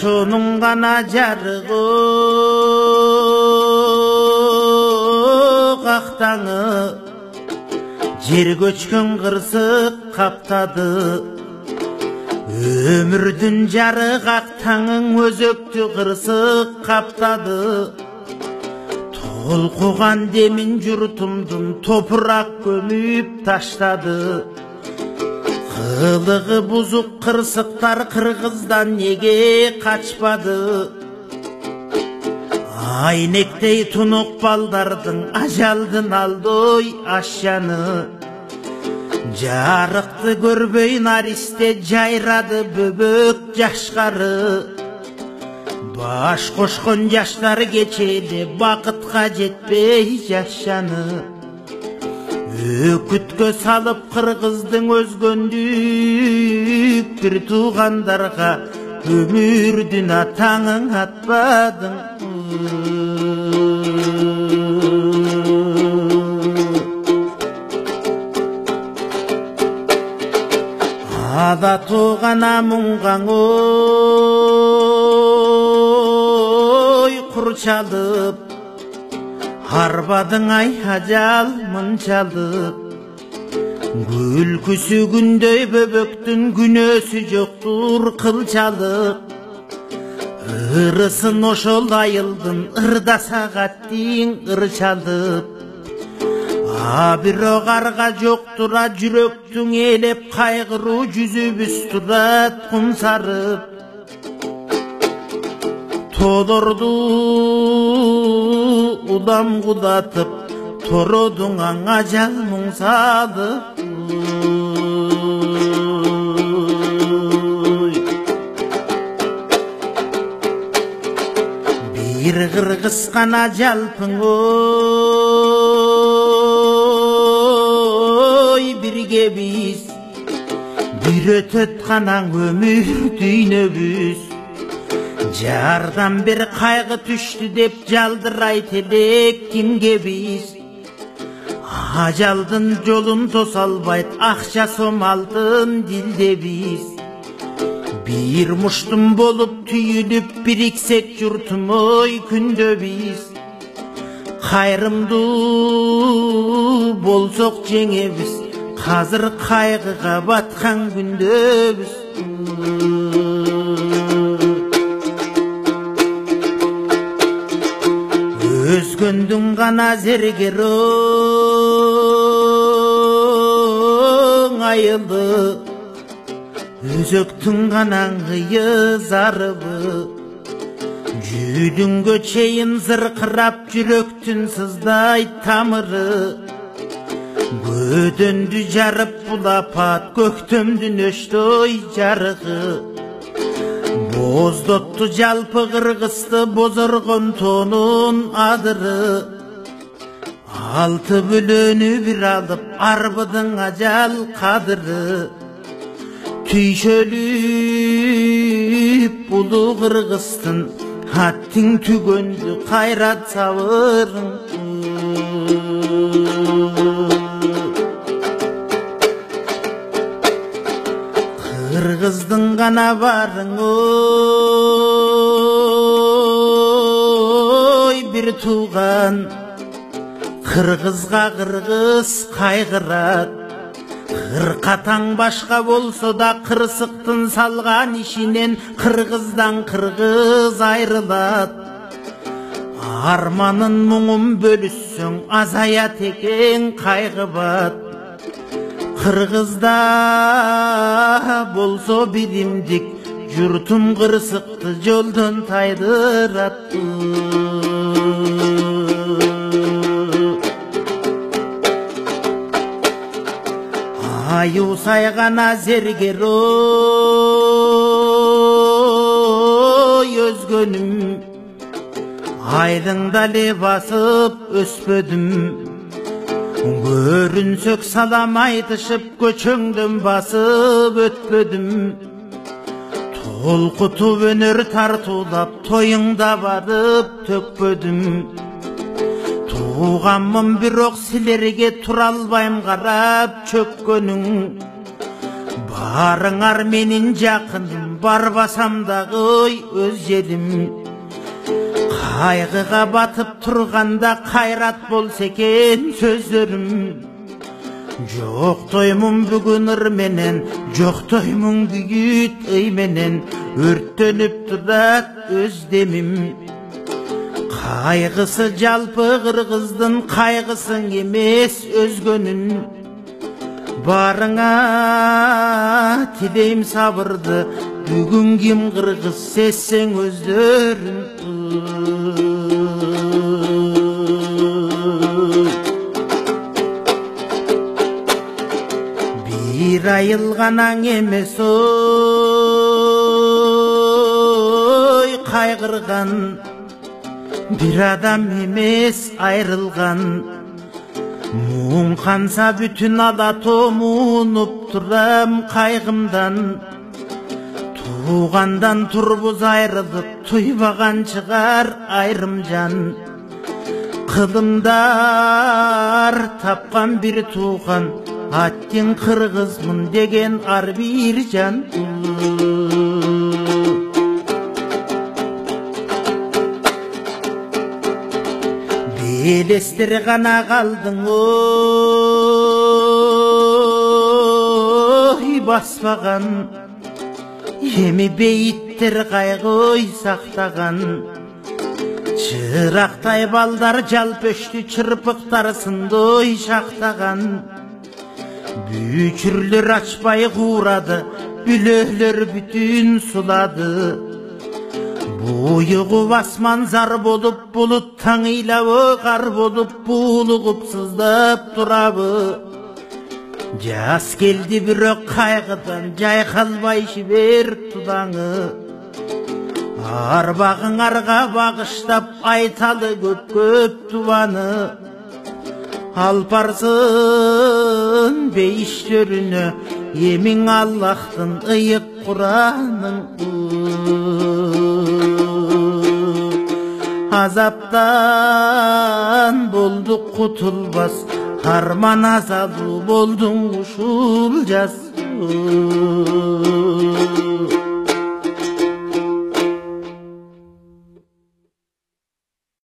ошонун гана жарыгы актаңы жер көчкөн кырсык каптады өмүрдүн жарык актаңың өзөктү кырсык каптады толкуган демин журтумдун топурак көмүп таштады кылыгы бузук кырсыктар кыргыздан неге качпады айнектей тунук балдардын ажалдын алдой ашчаны жарыкты көрбөй наристе жайрады бөбөк жашкары баш кошкон жаштар кечеде бакытка жетпей жашаны өкүткө салып кыргыздың өзгөндүк бир туугандарга өмүрдүн атаңың атпадың ада туугана муңгаң ой кур чалып арбадың ай ажал мынчалып күлкүсү күндөй бөбөктүн күнөөсү жоктур кылчалык ырысын ошол айылдын ырда сагаттиң ырчалып бирок арга жоктура жүрөктүң ээлеп кайгыруу жүзүбүз турат кумсарып тодорду удам кудатып тородуң ажал муңсалып бир кыргыз гана жалпың ой бирге биз бир өтөт канаң өмүр дүйнөбүз жардам бер кайгы түштү деп жалдырайт элек кимге биз ажалдын жолун тоса албайт акча сом алтын дилде биз бир муштум болуп түйүлүп бириксек журтум ой күндө биз кайрымдуу болсок жеңебиз азыр кайгыга баткан күндөбүз өзгөндүң гана зергер айылы өзөктүң гана ыңгыйы зарыбы жүйдүңгө чейин зыркырап жүрөктүн сыздайт тамыры көдөндү жарып булапат көктөмдүн өчтөй жарыгы боздотту жалпы кыргызды бозоргон тоонун адыры алты бөлөнү бир алып арбыдың ажал кадыры түйшөлүп улуу кыргыздын аттиң түгөндү кайрат сабырың кыргыздың гана барың ой бир тууган кыргызга кыргыз кайгырат кыркатаң башка болсо да кырсыктын салган ишинен кыргыздан кыргыз айрылат арманын муңун бөлүшсөң азаят экен кайгыбат кыргызда болсо биримдик журтум кырсыкты жолдон тайдырат аю сайгана зергер ой өзгөнүм айдың дале басып өспөдүм көрүнсөк салам айтышып көчөңдөн басып өтпөдүм толкутуп өнөр тартуулап тоюңда барып төкпөдүм тууганмын бирок силерге тура албайм карап чөккөнүң баарыңар менин жакыным барбасам дагы өз жерим. Кайгыга батып турганда кайрат болса экен сөздөрүм. Жоктоймун бүгүн ыр менен, жоктоймун күйүт ый менен, өрттөнүп турат өз демим. Кайгысы жалпы кыргыздын кайгысын эмес өзгөнүн. Барыңа тилейм сабырды, бүгүн ким кыргыз сезсең өздөрүн. Бир айылганаң эмес ой кайгырган, бир адам эмес айрылган. Муң канса бүтүн ала томунуп турам кайгымдан. Тугандан турбуз айрылып туйбаган чыгар айрым жан. Кылымдар тапкан бир тууган, аттин кыргызмын деген ар бир жан. Белестер гана калдың ой баспаган, эми бейиттер кайгы сактаган. Чырактай балдар жалпөштү чырпыктар сындой шактаган. Бүчүрлөр ачпай куурады, бүлөлөр бүтүн сулады. Буйугу басман зар болуп, булут таңыйлабы кар болуп, булугуп сыздап турабы. Жас келди бирок кайгыдан, жайкалбай жибер тудаңы. Арбагыңарга багыштап айталы көп тубаны. Алпарсын бейиштөрүнө, эмиң Аллахтын ыйык Куранын. Азаптан болдук кутулбас, арман азабы болдуң ушул жаз.